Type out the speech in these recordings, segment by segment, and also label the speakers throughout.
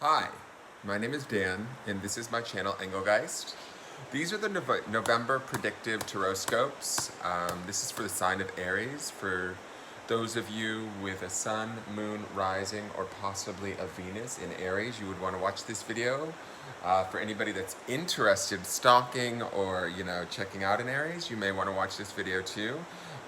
Speaker 1: Hi, my name is Dan, and this is my channel, Engelgeist. These are the November predictive Tarotscopes. This is for the sign of Aries, for those of you with a sun, moon, rising, or possibly a Venus in Aries, you would want to watch this video. For anybody that's interested stalking or, checking out an Aries, you may want to watch this video too.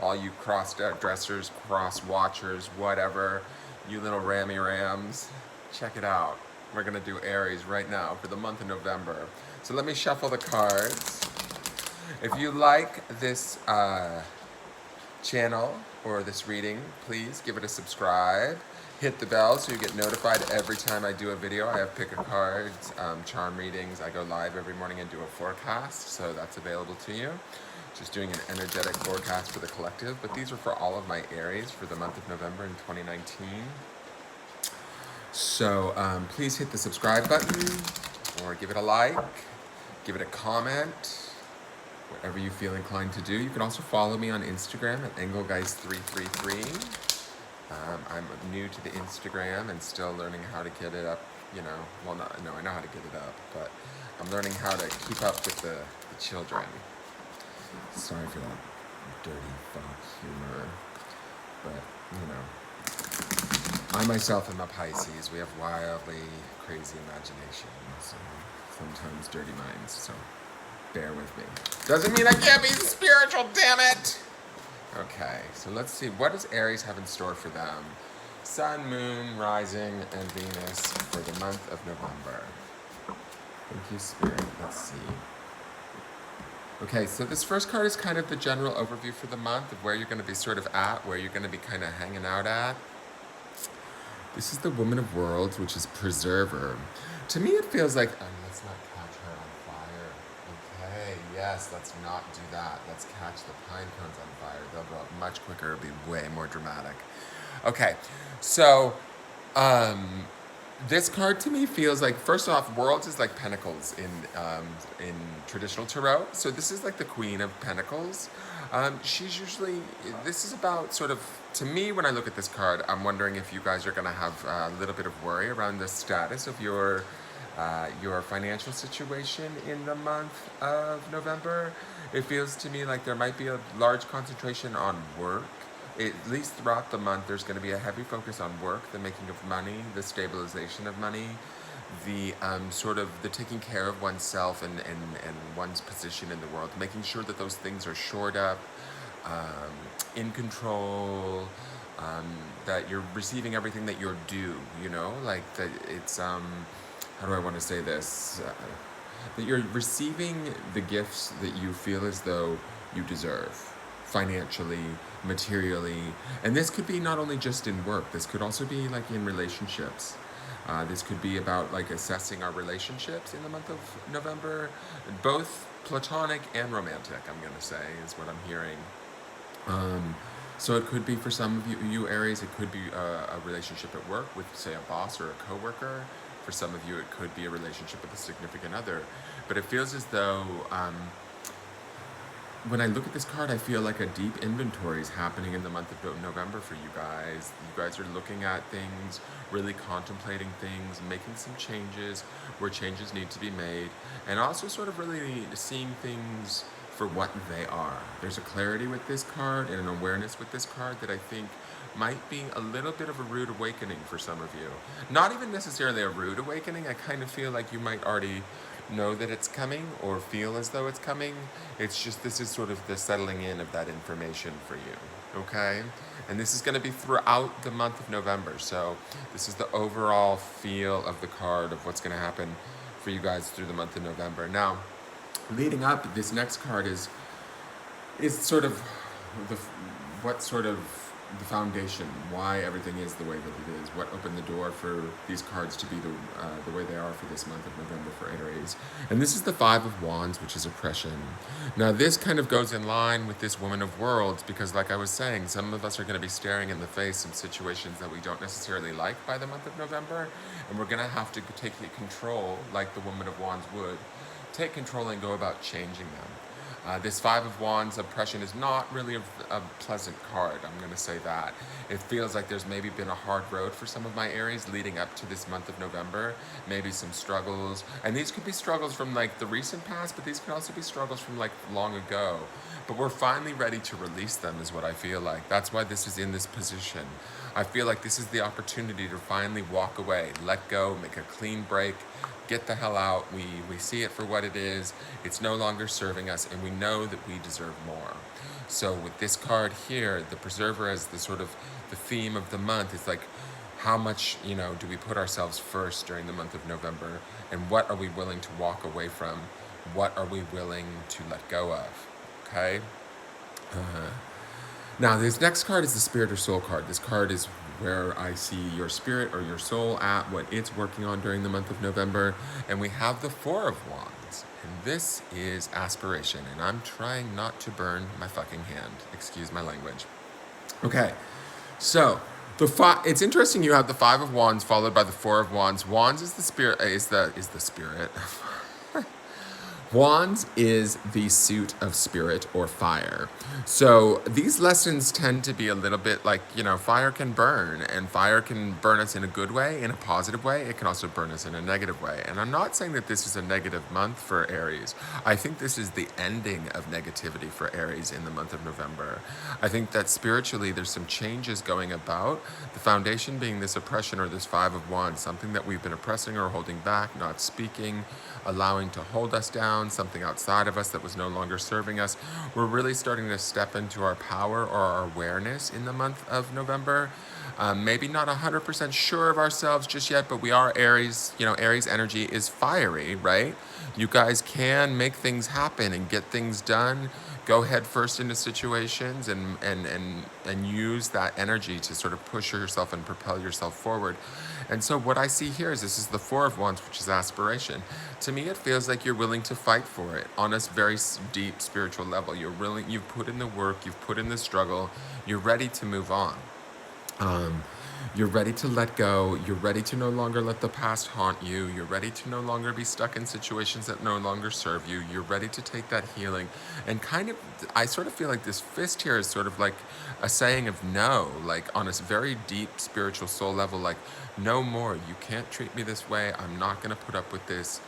Speaker 1: All you cross-dressers, cross-watchers, whatever, you little rammy-rams, check it out. We're gonna do Aries right now for the month of November. So let me shuffle the cards. If you like this channel or this reading, please give it a subscribe. Hit the bell so you get notified every time I do a video. I have pick a cards, charm readings. I go live every morning and do a forecast, so that's available to you. Just doing an energetic forecast for the collective, but these are for all of my Aries for the month of November in 2019. So please hit the subscribe button or give it a like, give it a comment, whatever you feel inclined to do. You can also follow me on Instagram at Engelgeist333. I'm new to the Instagram and still learning how to get it up, well, no, I know how to get it up, but I'm learning how to keep up with the children. Sorry for that dirty fuck humor, but, I myself am a Pisces. We have wildly crazy imaginations and sometimes dirty minds, so bear with me. Doesn't mean I can't be spiritual, damn it! Okay, so let's see. What does Aries have in store for them? Sun, Moon, Rising, and Venus for the month of November. Thank you, Spirit. Let's see. Okay, so this first card is kind of the general overview for the month of where you're going to be sort of at, where you're going to be kind of hanging out at. This is the Woman of Worlds, which is Preserver. To me, it feels like, let's not catch her on fire. Okay, yes, let's not do that. Let's catch the pine cones on fire. They'll go up much quicker. It'll be way more dramatic. Okay, so this card to me feels like, first off, Worlds is like Pentacles in traditional tarot. So this is like the Queen of Pentacles. She's usually, this is about sort of, to me, when I look at this card, I'm wondering if you guys are going to have a little bit of worry around the status of your financial situation in the month of November. It feels to me like there might be a large concentration on work. At least throughout the month, there's going to be a heavy focus on work, the making of money, the stabilization of money, the sort of the taking care of oneself and one's position in the world, making sure that those things are shored up, in control, that you're receiving everything that you're due, like that it's, how do I want to say this? That you're receiving the gifts that you feel as though you deserve, financially, materially. And this could be not only just in work, this could also be like in relationships. This could be about like assessing our relationships in the month of November, both platonic and romantic, I'm going to say, is what I'm hearing. So it could be for some of you Aries, it could be a relationship at work with, say, a boss or a coworker. For some of you, it could be a relationship with a significant other. But it feels as though when I look at this card, I feel like a deep inventory is happening in the month of November for you guys. You guys are looking at things, really contemplating things, making some changes where changes need to be made, and also sort of really seeing things for what they are. There's a clarity with this card and an awareness with this card that I think might be a little bit of a rude awakening for some of you. Not even necessarily a rude awakening. I kind of feel like you might already know that it's coming or feel as though it's coming. It's just this is sort of the settling in of that information for you, okay? And this is going to be throughout the month of November. So this is the overall feel of the card of what's going to happen for you guys through the month of November. Now, leading up, this next card is sort of the foundation, why everything is the way that it is, what opened the door for these cards to be the way they are for this month of November for Aries. And this is the Five of Wands, which is oppression. Now this kind of goes in line with this Woman of Worlds because, like I was saying, some of us are going to be staring in the face some situations that we don't necessarily like by the month of November, and we're going to have to take control, like the Woman of Wands would, take control and go about changing them. This Five of Wands oppression is not really a pleasant card. I'm going to say that. It feels like there's maybe been a hard road for some of my Aries leading up to this month of November. Maybe some struggles. And these could be struggles from like the recent past, but these could also be struggles from like long ago. But we're finally ready to release them, is what I feel like. That's why this is in this position. I feel like this is the opportunity to finally walk away, let go, make a clean break, get the hell out. We see it for what it is. It's no longer serving us, and we know that we deserve more. So with this card here, the Preserver as the sort of the theme of the month, it's like, how much, do we put ourselves first during the month of November, and what are we willing to walk away from? What are we willing to let go of? Okay. Now, this next card is the Spirit or Soul card. This card is where I see your spirit or your soul at, what it's working on during the month of November. And we have the Four of Wands. And this is aspiration. And I'm trying not to burn my fucking hand. Excuse my language. Okay, so it's interesting you have the Five of Wands followed by the Four of Wands. Wands is the spirit, is the spirit. Wands is the suit of spirit or fire. So these lessons tend to be a little bit like, fire can burn, and fire can burn us in a good way, in a positive way. It can also burn us in a negative way. And I'm not saying that this is a negative month for Aries. I think this is the ending of negativity for Aries in the month of November. I think that spiritually there's some changes going about. The foundation being this oppression or this Five of Wands, something that we've been oppressing or holding back, not speaking, allowing to hold us down, something outside of us that was no longer serving us. We're really starting to step into our power or our awareness in the month of November. Maybe not 100% sure of ourselves just yet, but we are Aries. Aries energy is fiery, right? You guys can make things happen and get things done. Go head first into situations and use that energy to sort of push yourself and propel yourself forward. And so what I see here is this is the Four of Wands, which is aspiration. To me, it feels like you're willing to fight for it on a very deep spiritual level. You've put in the work, you've put in the struggle, you're ready to move on. You're ready to let go. You're ready to no longer let the past haunt you. You're ready to no longer be stuck in situations that no longer serve you. You're ready to take that healing. And I sort of feel like this fist here is sort of like a saying of no, like on a very deep spiritual soul level, like no more. You can't treat me this way. I'm not going to put up with this.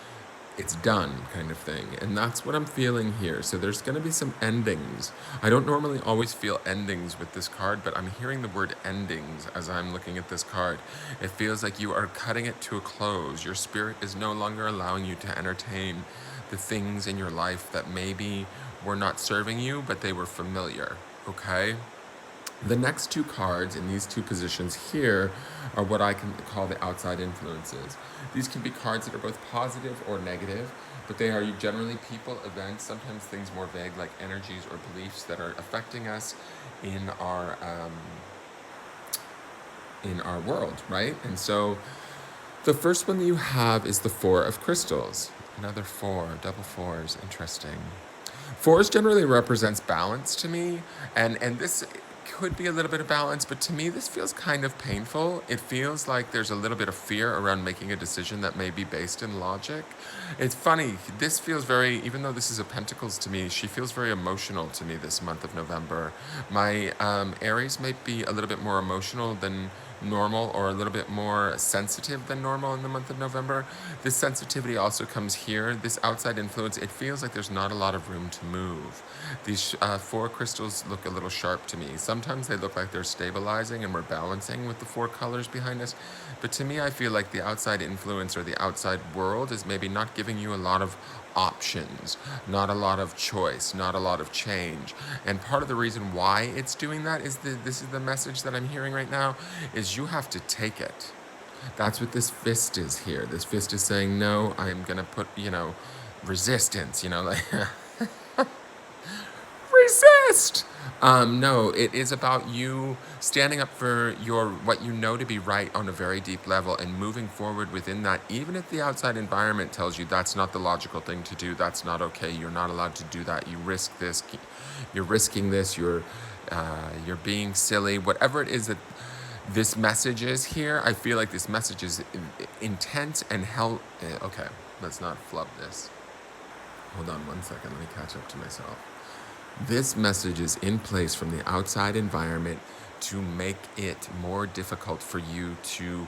Speaker 1: It's done kind of thing. And that's what I'm feeling here. So there's going to be some endings. I don't normally always feel endings with this card, but I'm hearing the word endings as I'm looking at this card. It feels like you are cutting it to a close. Your spirit is no longer allowing you to entertain the things in your life that maybe were not serving you, but they were familiar. Okay? The next two cards in these two positions here are what I can call the outside influences. These can be cards that are both positive or negative, but they are generally people, events, sometimes things more vague like energies or beliefs that are affecting us in our world, right? And so the first one that you have is the Four of Crystals. Another four, double fours, interesting. Fours generally represents balance to me, and this could be a little bit of balance, but to me this feels kind of painful. It feels like there's a little bit of fear around making a decision that may be based in logic. It's funny, this feels very, even though this is a Pentacles to me, she feels very emotional to me this month of November. My Aries might be a little bit more emotional than normal or a little bit more sensitive than normal in the month of November. This sensitivity also comes here. This outside influence, it feels like there's not a lot of room to move. These four crystals look a little sharp to me. Sometimes they look like they're stabilizing and we're balancing with the four colors behind us. But to me, I feel like the outside influence or the outside world is maybe not giving you a lot of options, not a lot of choice, not a lot of change. And part of the reason why it's doing that is this is the message that I'm hearing right now, is you have to take it. That's what this fist is here. This fist is saying, no, I'm going to put, resistance, like, resist. No, it is about you standing up for what you know to be right on a very deep level and moving forward within that, even if the outside environment tells you that's not the logical thing to do, that's not okay, you're not allowed to do that, you risk this, you're risking this, you're being silly, whatever it is that this message is here. I feel like this message is intense and okay, let's not flub this. Hold on one second, let me catch up to myself. This message is in place from the outside environment to make it more difficult for you to,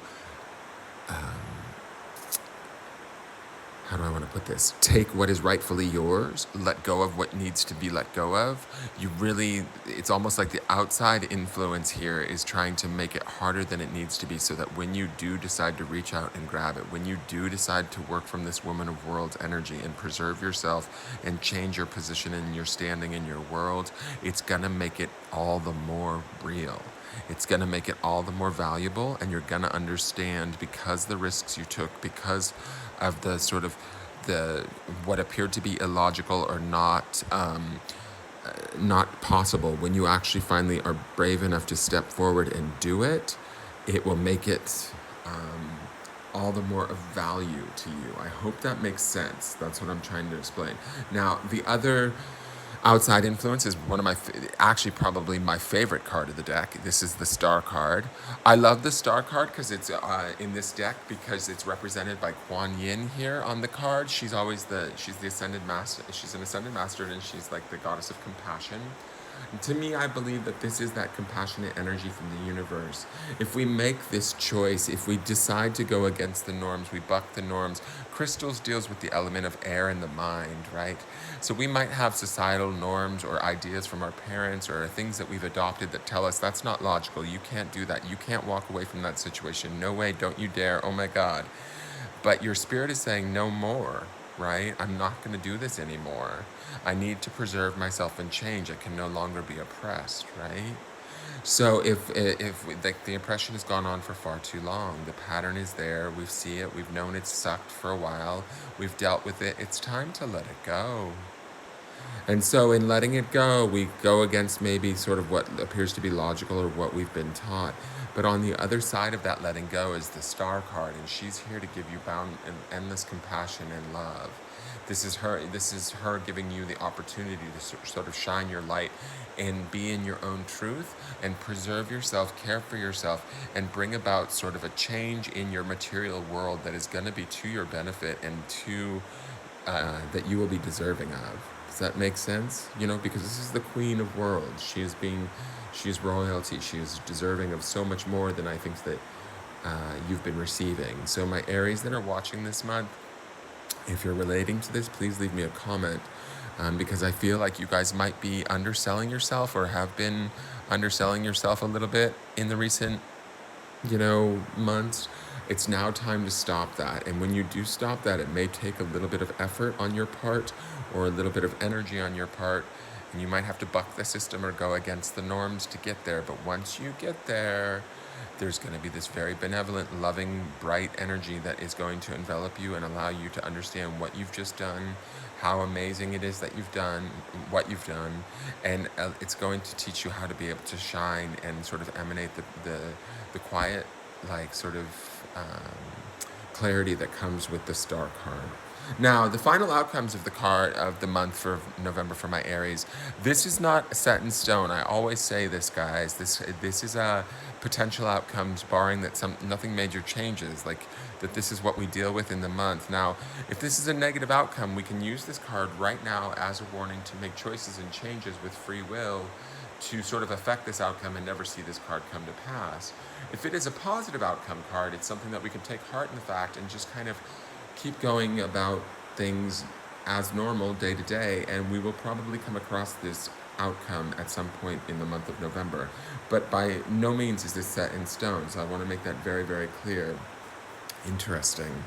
Speaker 1: how do I want to put this? Take what is rightfully yours, let go of what needs to be let go of. It's almost like the outside influence here is trying to make it harder than it needs to be, so that when you do decide to reach out and grab it, when you do decide to work from this woman of worlds energy and preserve yourself and change your position and your standing in your world, it's going to make it all the more real. It's going to make it all the more valuable, and you're going to understand, because the risks you took, because of the sort of the what appeared to be illogical or not possible. When you actually finally are brave enough to step forward and do it, it will make it all the more of value to you. I hope that makes sense. That's what I'm trying to explain. Now, the other outside influence is one of actually probably my favorite card of the deck. This is the Star card. I love the Star card because it's in this deck, because it's represented by Kuan Yin here on the card. She's the Ascended Master. She's an Ascended Master, and she's like the goddess of compassion. To me, I believe that this is that compassionate energy from the universe. If we make this choice, if we decide to go against the norms, we buck the norms. Crystals deals with the element of air in the mind, right? So we might have societal norms or ideas from our parents or things that we've adopted that tell us that's not logical. You can't do that. You can't walk away from that situation. No way, don't you dare. Oh my God. But your spirit is saying no more, right? I'm not going to do this anymore. I need to preserve myself and change. I can no longer be oppressed, right? So if the oppression has gone on for far too long, the pattern is there, we see it, we've known it's sucked for a while, we've dealt with it, it's time to let it go. And so in letting it go, we go against maybe sort of what appears to be logical or what we've been taught. But on the other side of that letting go is the Star card, and she's here to give you bound and endless compassion and love. This is her giving you the opportunity to sort of shine your light and be in your own truth and preserve yourself, care for yourself, and bring about sort of a change in your material world that is going to be to your benefit and to that you will be deserving of. Does that make sense? You know, because this is the Queen of Worlds. She is royalty. She is deserving of so much more than I think that you've been receiving. So my Aries that are watching this month, if you're relating to this, please leave me a comment, because I feel like you guys might be underselling yourself or have been underselling yourself a little bit in the recent, months. It's now time to stop that. And when you do stop that, it may take a little bit of effort on your part or a little bit of energy on your part. And you might have to buck the system or go against the norms to get there. But once you get there, there's going to be this very benevolent, loving, bright energy that is going to envelop you and allow you to understand what you've just done, how amazing it is that you've done what you've done, and it's going to teach you how to be able to shine and sort of emanate the quiet, like sort of clarity that comes with the Star card. Now, the final outcomes of the card of the month for November for my Aries, this is not set in stone. I always say this, guys. This is a potential outcomes, barring that nothing major changes, like that this is what we deal with in the month. Now, if this is a negative outcome, we can use this card right now as a warning to make choices and changes with free will to sort of affect this outcome and never see this card come to pass. If it is a positive outcome card, it's something that we can take heart in the fact and just kind of keep going about things as normal day to day, and we will probably come across this outcome at some point in the month of November. But by no means is this set in stone, so I want to make that very, very clear. Interesting.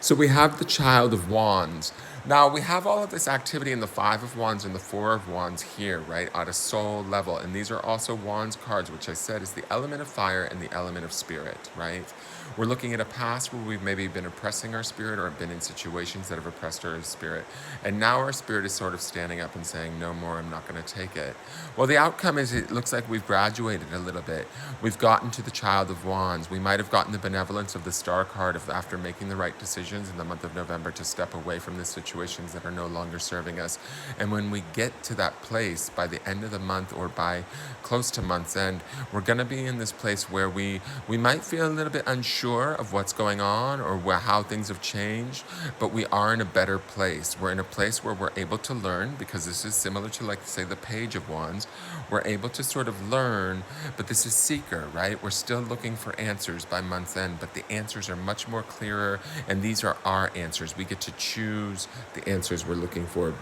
Speaker 1: So we have the Child of Wands. Now, we have all of this activity in the Five of Wands and the Four of Wands here, right, at a soul level. And these are also Wands cards, which I said is the element of fire and the element of spirit, right? We're looking at a past where we've maybe been oppressing our spirit or been in situations that have oppressed our spirit. And now our spirit is sort of standing up and saying, no more, I'm not going to take it. Well, the outcome is it looks like we've graduated a little bit. We've gotten to the Child of Wands. We might have gotten the benevolence of the Star card after making the right decision decisions in the month of November to step away from the situations that are no longer serving us. And when we get to that place by the end of the month or by close to month's end, we're going to be in this place where we might feel a little bit unsure of what's going on or how things have changed, but we are in a better place. We're in a place where we're able to learn, because this is similar to, like, say, the Page of Wands. We're able to sort of learn, but this is seeker, right? We're still looking for answers by month's end, but the answers are much more clearer, and these are our answers. We get to choose the answers we're looking for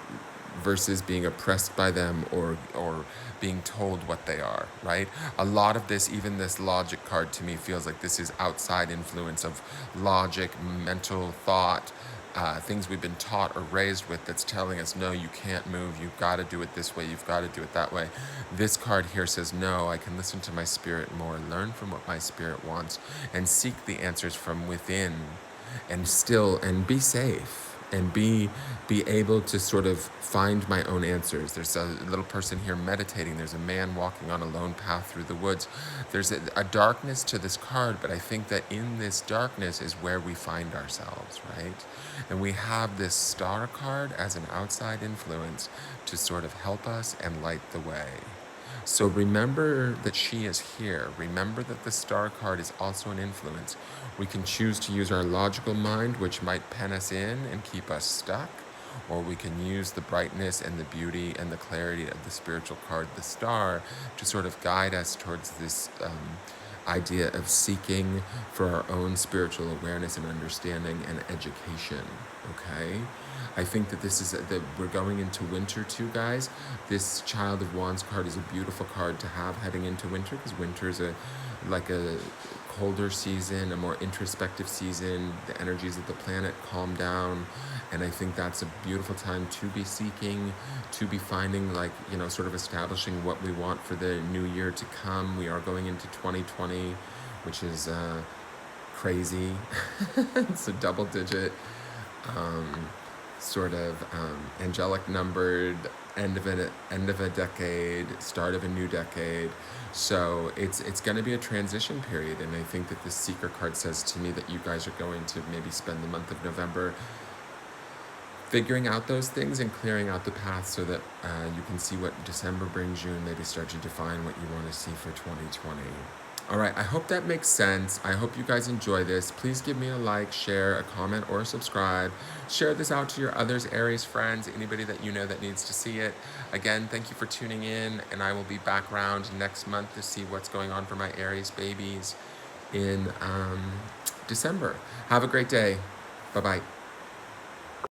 Speaker 1: versus being oppressed by them or being told what they are, right? A lot of this, even this logic card, to me feels like this is outside influence of logic, mental thought, things we've been taught or raised with that's telling us, no, you can't move, you've got to do it this way, you've got to do it that way. This card here says, no, I can listen to my spirit more, learn from what my spirit wants, and seek the answers from within, and be safe, and be able to sort of find my own answers. There's a little person here meditating. There's a man walking on a lone path through the woods. There's a darkness to this card, but I think that in this darkness is where we find ourselves, right? And we have this star card as an outside influence to sort of help us and light the way. So remember that she is here. Remember that the star card is also an influence. We can choose to use our logical mind, which might pen us in and keep us stuck, or we can use the brightness and the beauty and the clarity of the spiritual card, the star, to sort of guide us towards this idea of seeking for our own spiritual awareness and understanding and education, okay? I think that this is that we're going into winter too, guys. This Child of Wands card is a beautiful card to have heading into winter, because winter is like a colder season, a more introspective season. The energies of the planet calm down, and I think that's a beautiful time to be seeking, to be finding, like, you know, sort of establishing what we want for the new year to come. We are going into 2020, which is crazy. It's a double digit sort of angelic numbered end of a decade, start of a new decade. So it's going to be a transition period, and I think that this Seeker card says to me that you guys are going to maybe spend the month of November figuring out those things and clearing out the path, so that you can see what December brings you and maybe start to define what you want to see for 2020. All right, I hope that makes sense. I hope you guys enjoy this. Please give me a like, share, a comment, or a subscribe. Share this out to your others, Aries friends, anybody that you know that needs to see it. Again, thank you for tuning in, and I will be back around next month to see what's going on for my Aries babies in December. Have a great day. Bye-bye.